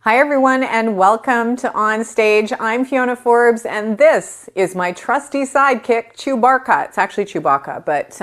Hi everyone and welcome to On Stage. I'm Fiona Forbes and this is my trusty sidekick, Chewbacca. It's actually Chewbacca, but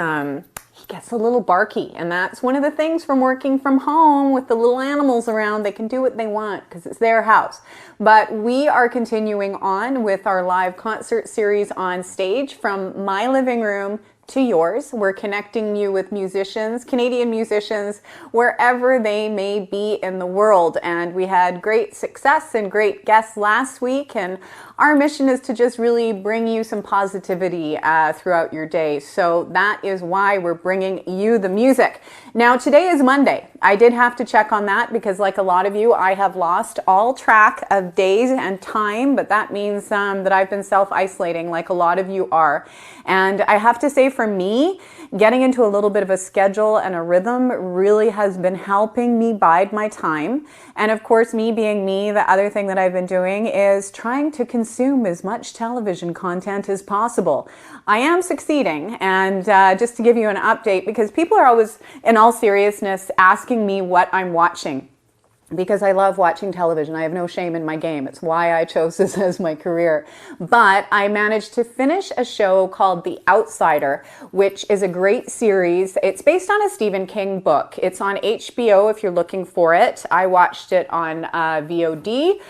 he gets a little barky, and that's one of the things from working from home with the little animals around. They can do what they want because it's their house. But we are continuing on with our live concert series On Stage from my living room to yours. We're connecting you with musicians, Canadian musicians, wherever they may be in the world. And we had great success and great guests last week. And our mission is to just really bring you some positivity throughout your day. So that is why we're bringing you the music. Now, today is Monday. I did have to check on that because, like a lot of you, I have lost all track of days and time, but that means that I've been self-isolating like a lot of you are. And I have to say, for me, getting into a little bit of a schedule and a rhythm really has been helping me bide my time. And of course, me being me, the other thing that I've been doing is trying to consume as much television content as possible. I am succeeding, and just to give you an update, because people are always, in all seriousness, asking me what I'm watching. Because I love watching television. I have no shame in my game. It's why I chose this as my career. But I managed to finish a show called The Outsider, which is a great series. It's based on a Stephen King book. It's on HBO if you're looking for it. I watched it on VOD.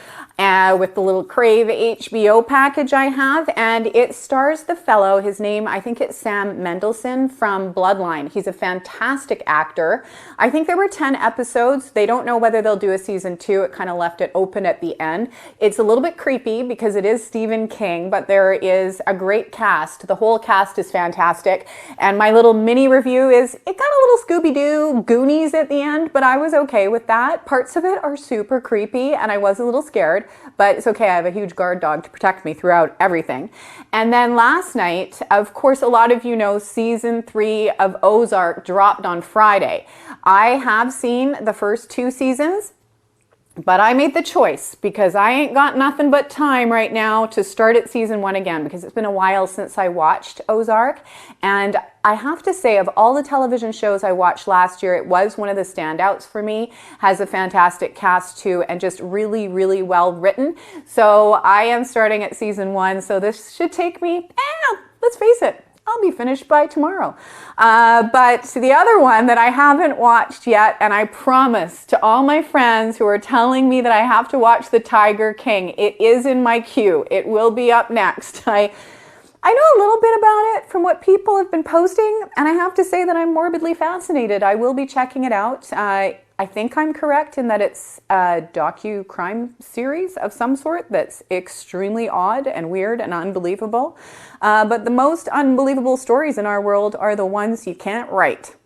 With the little Crave HBO package I have, and it stars the fellow, his name, I think it's Sam Mendelsohn from Bloodline. He's a fantastic actor. I think there were 10 episodes. They don't know whether they'll do a season 2. It kind of left it open at the end. It's a little bit creepy because it is Stephen King, but there is a great cast. The whole cast is fantastic. And my little mini review is, it got a little Scooby-Doo Goonies at the end, but I was okay with that. Parts of it are super creepy, and I was a little scared. But it's okay, I have a huge guard dog to protect me throughout everything. And then last night, of course, a lot of you know season 3 of Ozark dropped on Friday. I have seen the first 2 seasons, but I made the choice because I ain't got nothing but time right now to start at season 1 again, because it's been a while since I watched Ozark. And I have to say, of all the television shows I watched last year, it was one of the standouts for me. Has a fantastic cast too, and just really, really well written. So I am starting at season 1, so this should take me, let's face it, I'll be finished by tomorrow. But the other one that I haven't watched yet, and I promise to all my friends who are telling me that I have to watch The Tiger King, it is in my queue. It will be up next. I know a little bit about it from what people have been posting, and I have to say that I'm morbidly fascinated. I will be checking it out. I think I'm correct in that it's a docu-crime series of some sort that's extremely odd and weird and unbelievable. But the most unbelievable stories in our world are the ones you can't write.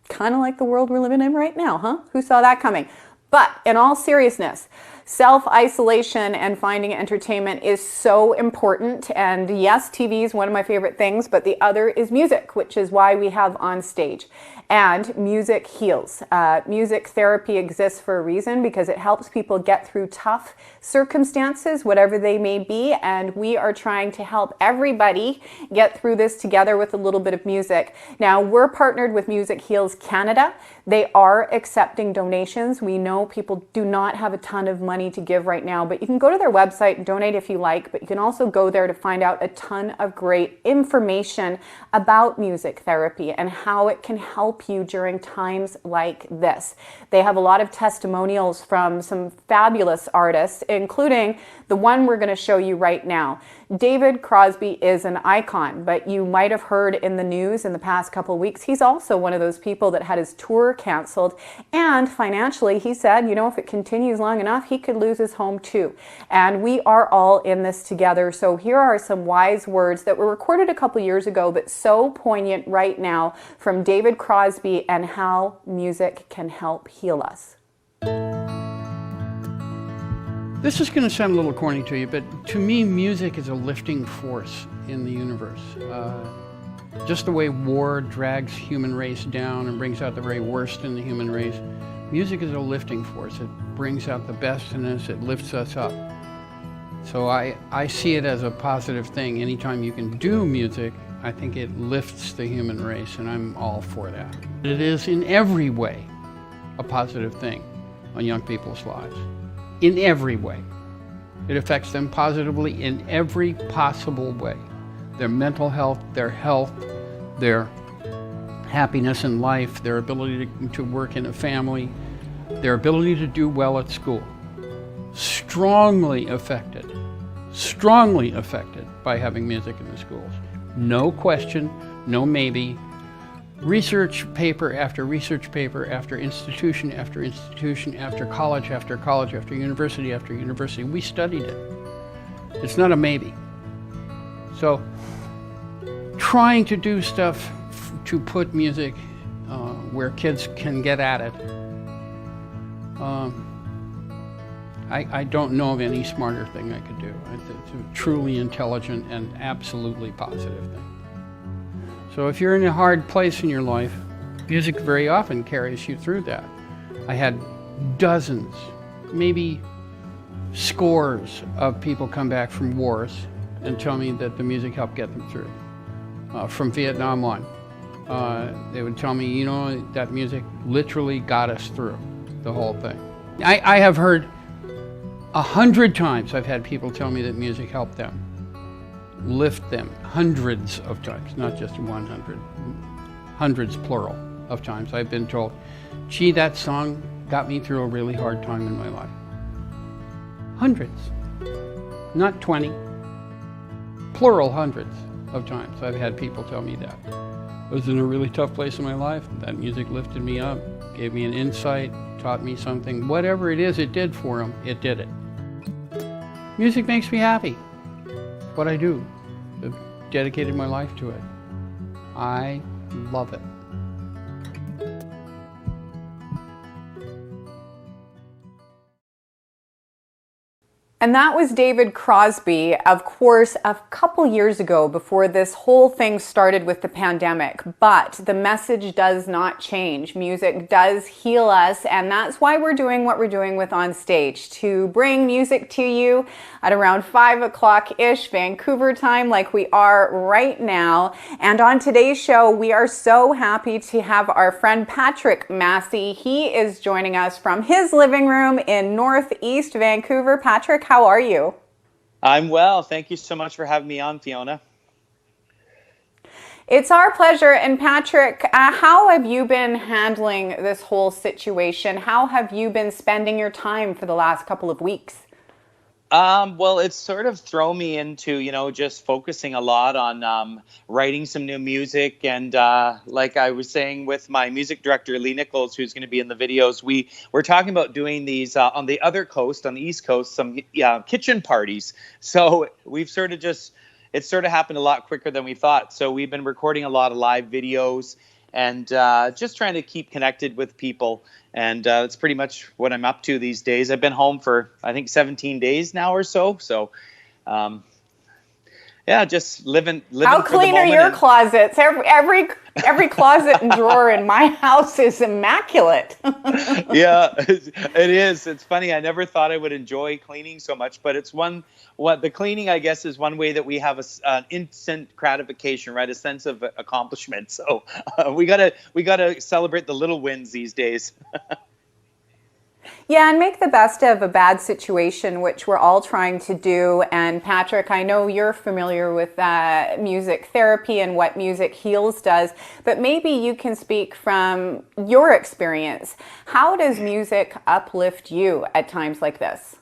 Kind of like the world we're living in right now, huh? Who saw that coming? But in all seriousness, self-isolation and finding entertainment is so important. And yes, TV is one of my favorite things, but the other is music, which is why we have On Stage. And music heals. Music therapy exists for a reason, because it helps people get through tough circumstances, whatever they may be. And we are trying to help everybody get through this together with a little bit of music. Now, we're partnered with Music Heals Canada. They are accepting donations. We know people do not have a ton of money to give right now, but you can go to their website and donate if you like, but you can also go there to find out a ton of great information about music therapy and how it can help you during times like this. They have a lot of testimonials from some fabulous artists, including the one we're going to show you right now. David Crosby is an icon, but you might have heard in the news in the past couple of weeks, he's also one of those people that had his tour canceled. And financially, he said, you know, if it continues long enough, he could lose his home too. And we are all in this together. So here are some wise words that were recorded a couple years ago, but so poignant right now, from David Crosby and how music can help heal us. This is going to sound a little corny to you, but to me, music is a lifting force in the universe. Just the way war drags human race down and brings out the very worst in the human race, music is a lifting force. It brings out the best in us, it lifts us up. So I see it as a positive thing. Anytime you can do music, I think it lifts the human race, and I'm all for that. It is in every way a positive thing on young people's lives. in every way. It affects them positively in every possible way. Their mental health, their happiness in life, their ability to work in a family, their ability to do well at school. Strongly affected by having music in the schools. No question, no maybe. Research paper after research paper after institution after institution after college after college after university, we studied it. It's not a maybe. So trying to do stuff to put music where kids can get at it, I don't know of any smarter thing I could do. It's a truly intelligent and absolutely positive thing. So if you're in a hard place in your life, music very often carries you through that. I had dozens, maybe scores of people come back from wars and tell me that the music helped get them through. From Vietnam on, they would tell me, you know, that music literally got us through the whole thing. I have heard 100 times I've had people tell me that music helped them, lift them, hundreds of times, not just 100, hundreds plural of times I've been told, gee, that song got me through a really hard time in my life. Hundreds, not 20, plural hundreds of times I've had people tell me that. I was in a really tough place in my life, that music lifted me up, gave me an insight, taught me something. Whatever it is it did for them, it did it. Music makes me happy. What I do. I've dedicated my life to it. I love it. And that was David Crosby, of course, a couple years ago before this whole thing started with the pandemic. But the message does not change. Music does heal us, and that's why we're doing what we're doing with OnStage, to bring music to you at around 5 o'clock-ish Vancouver time, like we are right now. And on today's show, we are so happy to have our friend Patrick Masse. He is joining us from his living room in Northeast Vancouver. Patrick, how are you? I'm well. Thank you so much for having me on, Fiona. It's our pleasure. And Patrick, how have you been handling this whole situation? How have you been spending your time for the last couple of weeks? Well, it's sort of thrown me into, just focusing a lot on writing some new music. And like I was saying with my music director, Lee Nichols, who's going to be in the videos, we're talking about doing these on the other coast, on the East Coast, some kitchen parties. So we've it sort of happened a lot quicker than we thought. So we've been recording a lot of live videos and just trying to keep connected with people. And that's pretty much what I'm up to these days. I've been home for, I think, 17 days now or so. So, yeah, just living. How clean are your closets? Every closet and drawer in my house is immaculate. Yeah, it is. It's funny. I never thought I would enjoy cleaning so much, but it's the cleaning, I guess, is one way that we have an instant gratification, right? A sense of accomplishment. So we gotta celebrate the little wins these days. Yeah, and make the best of a bad situation, which we're all trying to do. And Patrick, I know you're familiar with music therapy and what Music Heals does, but maybe you can speak from your experience. How does music uplift you at times like this?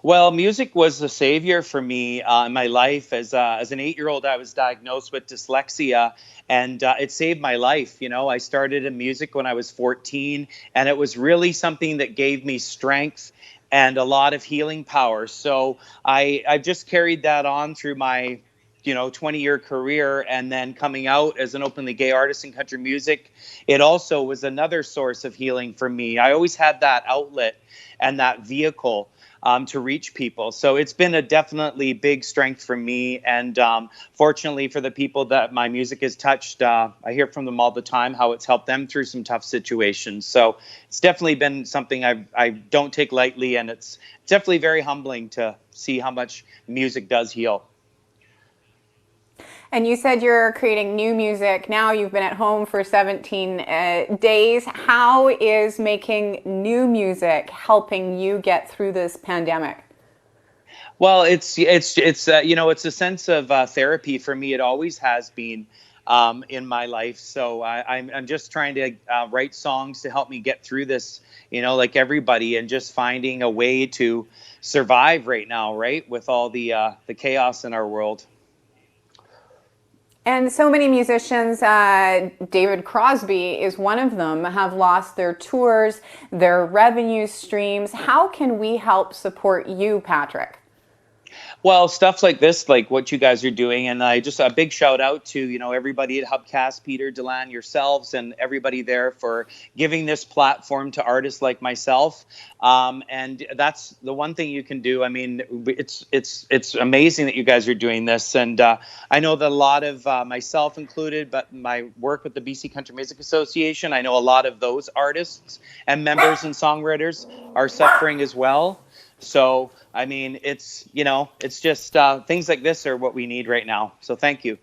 Well, music was a savior for me in my life. As an 8-year-old, I was diagnosed with dyslexia, and it saved my life. I started in music when I was 14, and it was really something that gave me strength and a lot of healing power. So I just carried that on through my 20-year career, and then coming out as an openly gay artist in country music, it also was another source of healing for me. I always had that outlet and that vehicle to reach people. So it's been a definitely big strength for me. And fortunately for the people that my music has touched, I hear from them all the time how it's helped them through some tough situations. So it's definitely been something I don't take lightly. And it's definitely very humbling to see how much music does heal. And you said you're creating new music. Now you've been at home for 17 days. How is making new music helping you get through this pandemic? Well, it's you know, it's a sense of therapy for me. It always has been in my life. So I'm just trying to write songs to help me get through this, you know, like everybody, and just finding a way to survive right now, right, with all the chaos in our world. And so many musicians, David Crosby is one of them, have lost their tours, their revenue streams. How can we help support you, Patrick? Well, stuff like this, like what you guys are doing, and I just a big shout out to, you know, everybody at Hubcast, Peter, Delan, yourselves, and everybody there for giving this platform to artists like myself. And that's the one thing you can do. I mean, it's amazing that you guys are doing this, and I know that a lot of myself included, but my work with the BC Country Music Association, I know a lot of those artists and members and songwriters are suffering as well. So, I mean, it's, you know, it's just things like this are what we need right now. So thank you.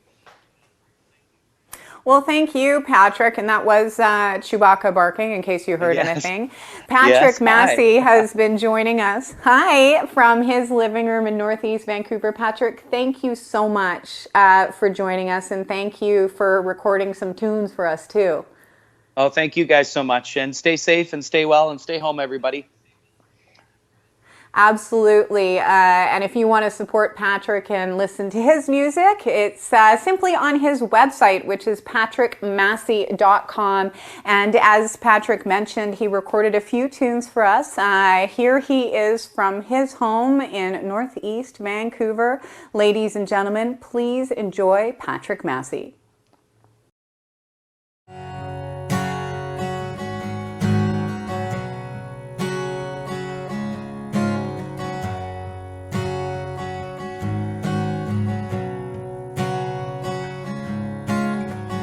Well, thank you, Patrick. And that was Chewbacca barking, in case you heard anything. Patrick Masse has been joining us. Hi, from his living room in Northeast Vancouver. Patrick, thank you so much for joining us. And thank you for recording some tunes for us, too. Oh, thank you guys so much. And stay safe and stay well and stay home, everybody. Absolutely. And if you want to support Patrick and listen to his music, it's simply on his website, which is patrickmasse.com. And as Patrick mentioned, he recorded a few tunes for us. Here he is from his home in Northeast Vancouver. Ladies and gentlemen, please enjoy Patrick Masse.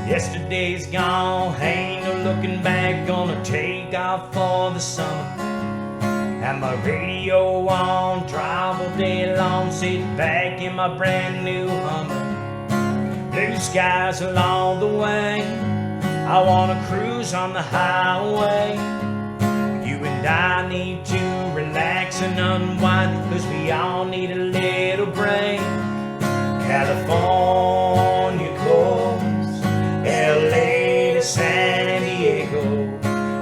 Yesterday's gone, ain't no looking back, gonna take off for the summer. Have my radio on, drive all day long, sit back in my brand new Hummer. Blue skies along the way, I wanna cruise on the highway. You and I need to relax and unwind, 'cause we all need a little break. California coast, LA to San Diego,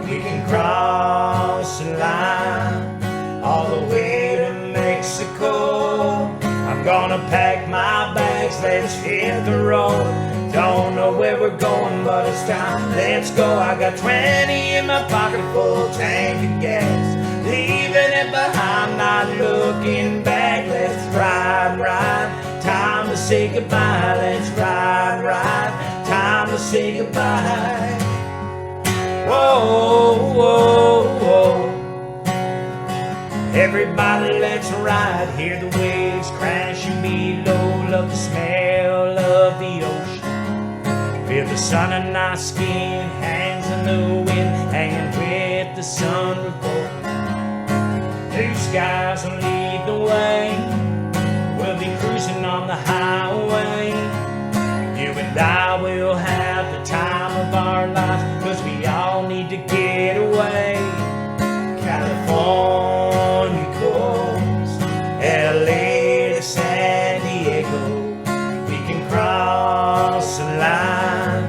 we can cross the line all the way to Mexico. I'm gonna pack my bags, let's hit the road. Don't know where we're going, but it's time, let's go. I got 20 in my pocket, full tank of gas, leaving it behind, not looking back. Let's ride, ride, time to say goodbye. Let's ride, ride, time to say goodbye. Whoa, whoa, whoa. Everybody, let's ride. Hear the waves crashing below. Love the smell of the ocean. Feel the sun on our skin. Hands in the wind, hanging with the sun report. Blue skies will lead the way. We'll be cruising on the highway. You and I will have the time of our lives, 'cause we all need to get away. California coast, LA to San Diego, we can cross the line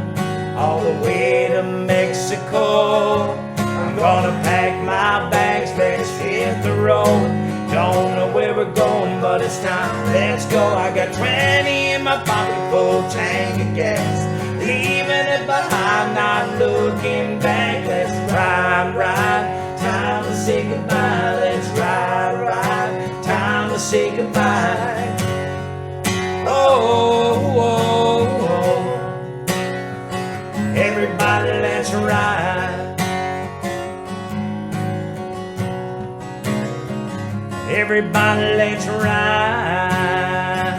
all the way to Mexico. I'm gonna pack my bags, let's hit the road. Don't know where we're going, but it's time, let's go. I got 20 in my pocket, full tank of gas, leaving it behind, not looking back. Let's ride, ride, time to say goodbye. Let's ride, ride, time to say goodbye. Oh, oh, oh. Everybody, let's ride. Everybody, let's ride.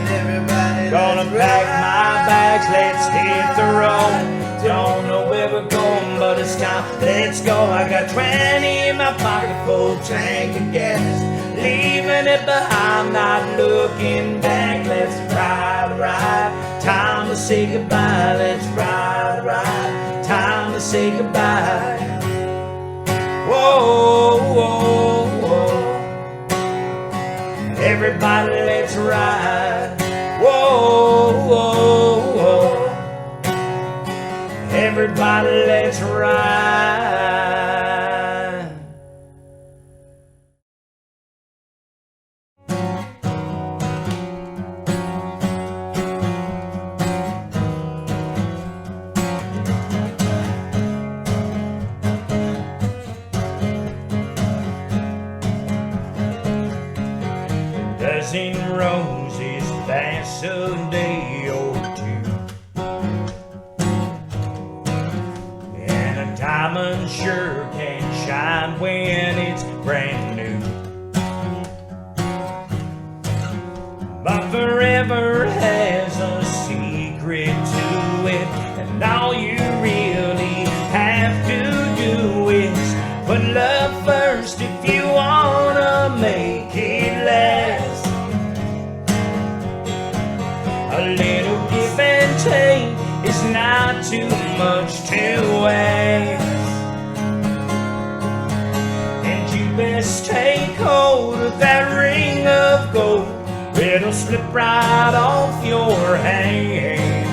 Everybody, gonna pack my bags, let's hit the road. Don't know where we're going, but it's time, let's go. I got 20 in my pocket, full tank of gas, leaving it behind. I'm not looking back. Let's ride, ride. Time to say goodbye. Let's ride, ride. Time to say goodbye. Whoa, whoa, whoa. Everybody, let's ride. Whoa, whoa, whoa. Everybody, let's ride. Dozen roses last a day or two, and a diamond sure can shine when it's brand new. But forever has a secret to it, and all you really have to do is put love first if you wanna make it last. A little give and take is not too much to ask, and you best take hold of that ring of gold. It'll slip right off your hand.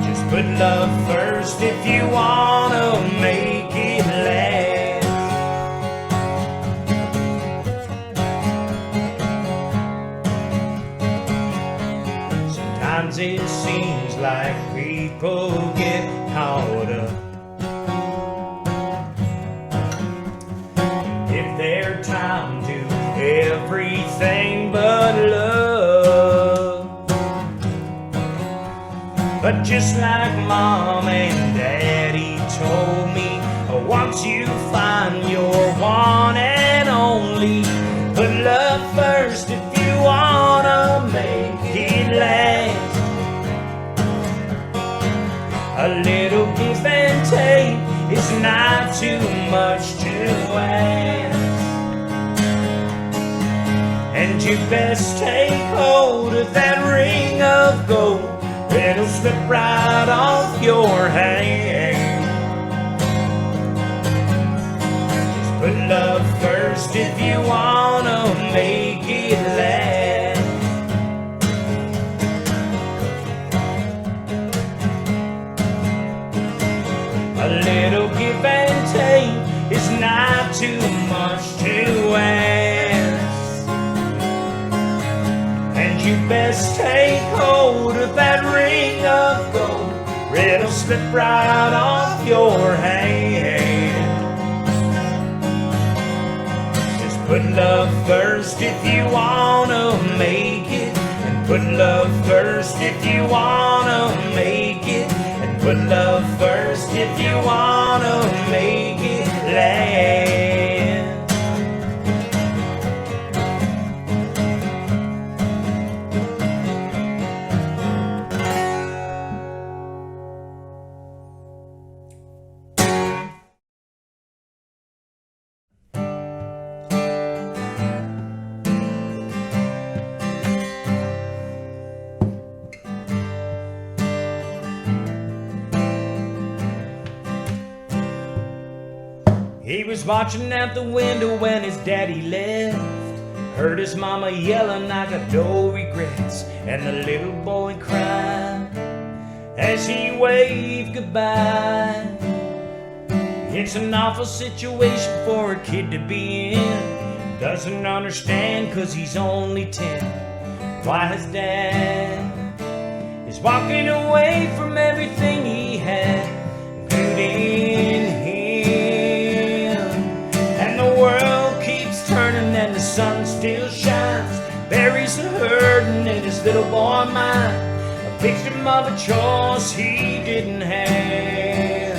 Just put love first if you wanna make it last. Sometimes it seems like people get caught up. If their time to everything but love. But just like Mom and Daddy told me, once you find your one and only, put love first if you wanna make it last. A little give and take is not too much to ask, and you best take hold of that ring of gold. It'll slip right off your hand. Just put love first if you wanna make it last. A little give and take is not too much to ask, and you best take hold of that ring of gold. It'll slip right off your hand. Just put love first if you wanna make it, and put love first if you wanna make it, and put love first if you wanna make it last. He was watching out the window when his daddy left. Heard his mama yelling, I got no regrets. And the little boy cried as he waved goodbye. It's an awful situation for a kid to be in. Doesn't understand cause he's only 10. Why his dad is walking away from everything he had, including him. And the world keeps turning and the sun still shines. Buries the hurting in his little boy mind, a victim of a choice he didn't have.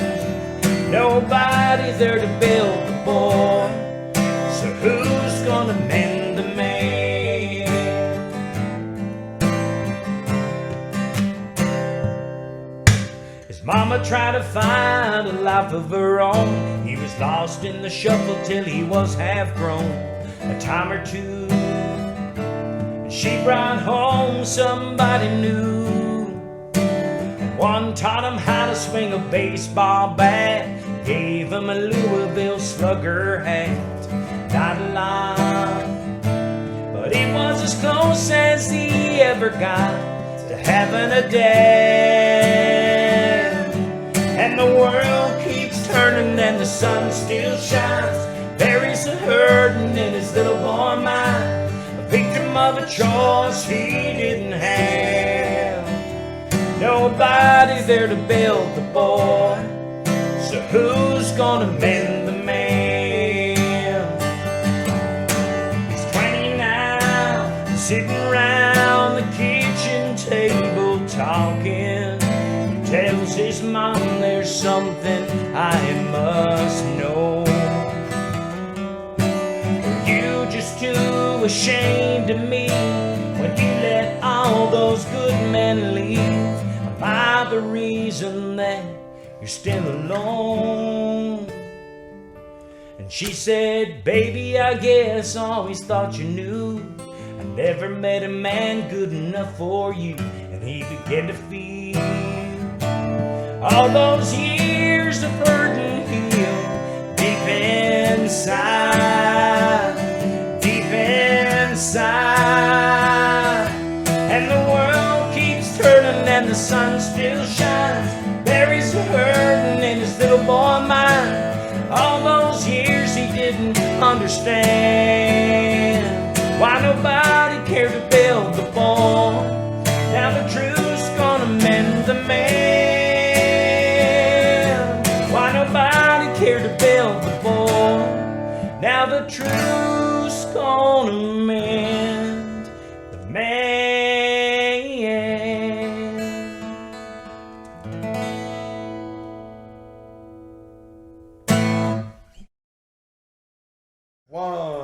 Nobody there to build the boy, so who's gonna mend the man? His mama tried to find a life of her own. He was lost in the shuffle till he was half grown. a time or two. And she brought home somebody new. And one taught him how to swing a baseball bat, gave him a Louisville Slugger hat. Not a lot, but it was as close as he ever got to having a dad. And the world keeps turning and the sun still shines. Buries a hurting in his little boy mind, a victim of a choice he didn't have. Nobody there to build the boy, so who's gonna mend the man? He's 20 now, sitting around the kitchen table talking. He tells his mom there's something I must know. Are you just too ashamed of me when you let all those good men leave? Am I the reason that you're still alone? And she said, baby, I guess I always thought you knew I never met a man good enough for you. And he began to feel all those years of hurting him deep inside, deep inside. And the world keeps turning and the sun still shines. Buries a hurting in his little boy mind. All those years he didn't understand why nobody cared to build the boy. Now the truth's gonna mend the man. Why nobody cared to build the boy. Now the truth's gonna mend the man. 1,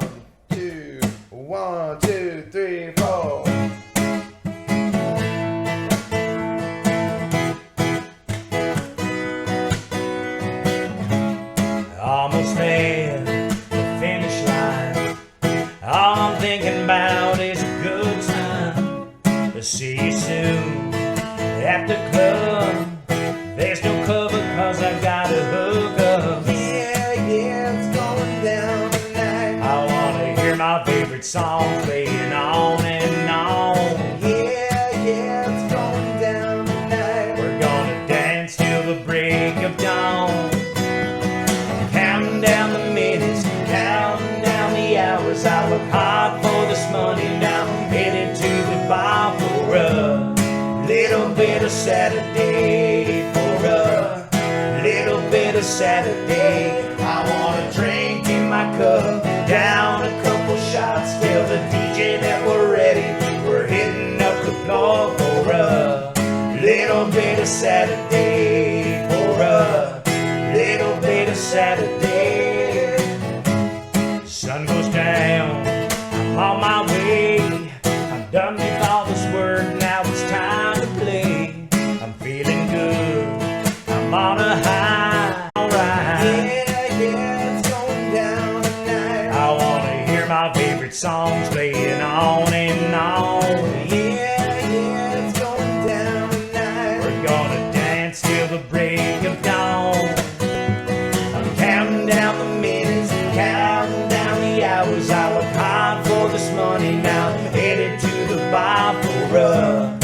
2, 1, 2, 3, 4. Almost there, the finish line. All I'm thinking about is a good time. To see you soon at the club. There's no cover cause I gotta hook up. Yeah, it's going down tonight. I wanna hear my favorite song playing on and on. Yeah, it's going down tonight. We're gonna dance till the break of dawn. Counting down the minutes, counting down the hours. I work hard for this money now. Headed to the bar for a little bit of Saturday. For a little bit of Saturday. I want a drink in my cup, down a couple shots. Tell the DJ that we're ready. We're hitting up the floor for a little bit of Saturday. For a little bit of Saturday. Sun goes down, I'm on my way. I'm done with all this work, now it's time to play. I'm feeling good, I'm on a high, alright. Yeah, it's going down tonight. I wanna hear my favorite songs playing on and on. Yeah, it's going down tonight. We're gonna dance till the break of dawn. I'm counting down the minutes, counting down the hours. I work hard for this money now. I'm headed to the bar for a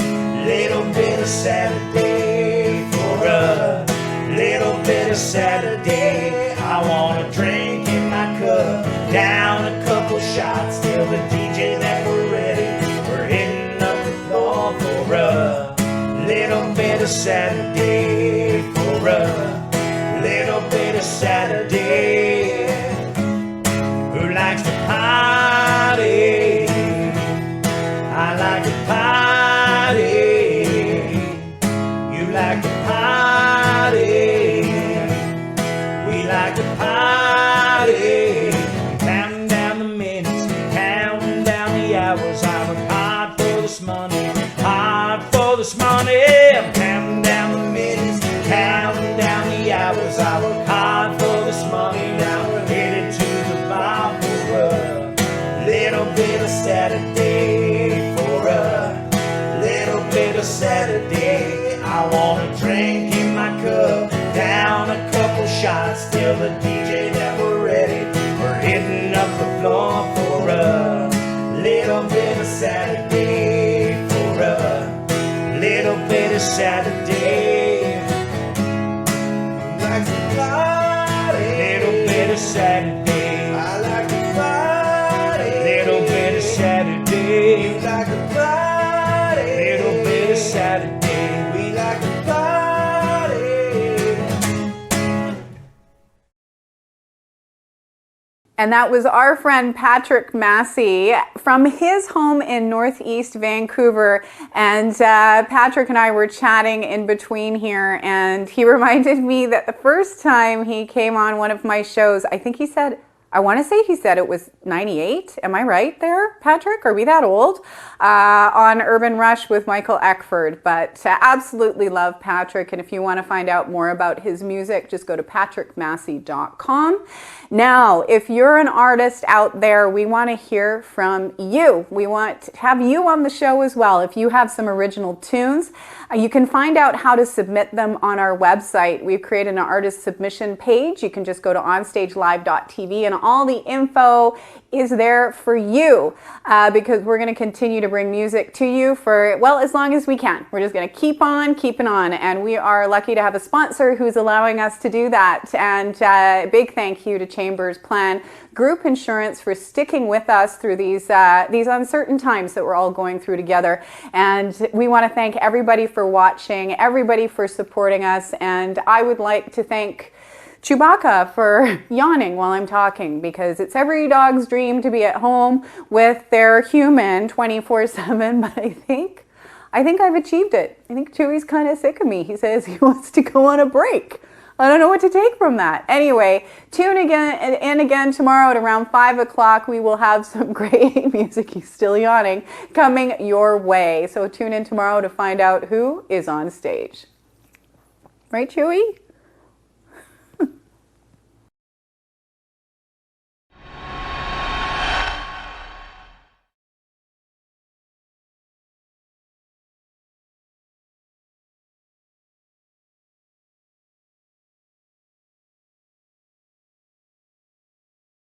little bit of Saturday. For a little bit of Saturday. I want a drink in my cup, down a couple shots. Tell the DJ that we're ready. We're hitting up the floor for a little bit of Saturday. For a little bit of Saturday. Who likes to party? I like to party. You like to party. We like to party. Counting down the minutes, counting down the hours. I work hard for this money, hard for this money. I'm counting down the minutes, counting down the hours. I work hard for this money. Now we're headed to the bar for a bit of Saturday, for a little bit of Saturday. I wanna drink in my cup, down a couple shots, tell the DJ that we're ready. We're hitting up the floor for a little bit of Saturday, for a little bit of Saturday. Like to party. Little bit of Saturday. I like to party. Little bit of Saturday. You like to party. Little bit of Saturday. We like to party. And that was our friend Patrick Masse from his home in Northeast Vancouver. And Patrick and I were chatting in between here, and he reminded me that the first time he came on one of my shows, I think he said, I want to say he said it was 98. Am I right there, Patrick? Are we that old? On Urban Rush with Michael Eckford. But absolutely love Patrick. And if you want to find out more about his music, just go to patrickmasse.com. Now, if you're an artist out there, we want to hear from you. We want to have you on the show as well. If you have some original tunes, you can find out how to submit them on our website. We've created an artist submission page. You can just go to onstagelive.tv and all the info is there for you because we're going to continue to bring music to you for, well, as long as we can. We're just going to keep on keeping on, and we are lucky to have a sponsor who's allowing us to do that. And a big thank you to Chambers Plan Group Insurance for sticking with us through these uncertain times that we're all going through together. And we want to thank everybody for watching, everybody for supporting us, and I would like to thank Chewbacca for yawning while I'm talking, because it's every dog's dream to be at home with their human 24/7, but I think I've achieved it. I think Chewy's kind of sick of me. He says he wants to go on a break. I don't know what to take from that. Anyway, tune in again tomorrow at around 5 o'clock. We will have some great music, he's still yawning, coming your way. So tune in tomorrow to find out who is on stage. Right, Chewy?